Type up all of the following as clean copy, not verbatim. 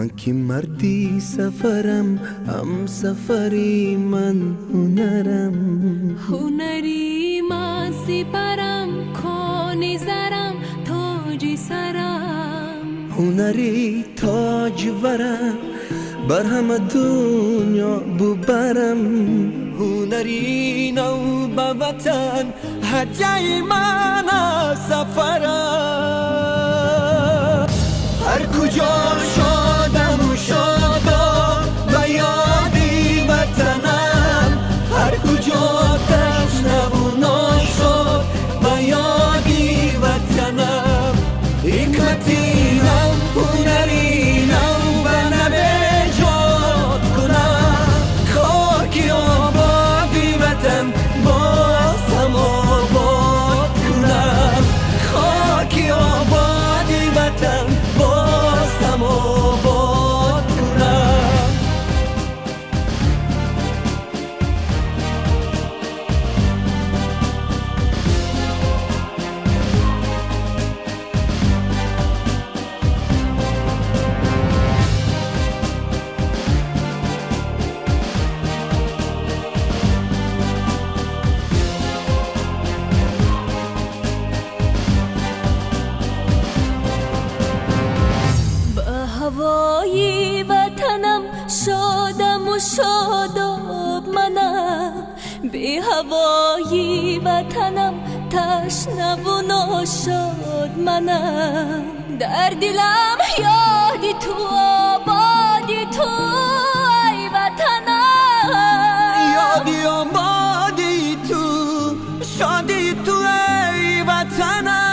من که مردی سفرم، هم سفری من هنرم. هنری من سپرم، کانی زرم تاج سرم. هنری تاج ورم، بر همه دنیا ببرم. هنری نو به وطن، هجای من سفرم. هر کجا شادم و شادم به یادی وطنم. هر کجا تشنه و ناشاد به یادی وطنم. حکمتی نو هنری نو به نبیجاد کنم. خاکی آبادی وطن باز هم آباد کنم. خاکی آبادی وطن باز هم آباد کنم. هوای وطنم شادم و شاداب منم. به هوای وطنم تشنه و ناشاد منم. در دلم یادی تو آبادی تو ای وطنم. یادی آبادی تو شادی تو ای وطنم.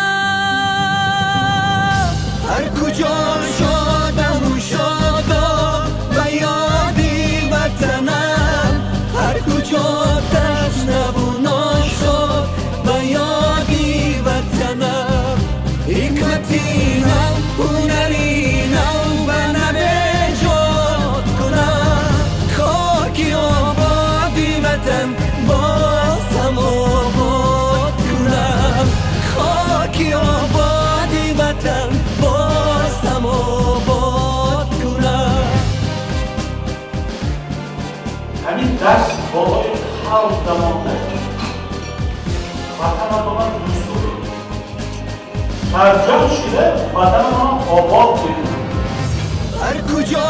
هر کجا شادم و شادم به یادی وطنم. هر کجا تشنه و ناشاد به یادی وطنم. حکمتی نو هنری نو به نبیجاد کنم. خاکی آبادی وطن باز هم آباد کنم. خاکی آبادی وطن باز هم آباد کنم. همین دست بالای خلق دمانده وطن ما من دوستوری سرجم شده وطن ما آباد کنیم. هر کجا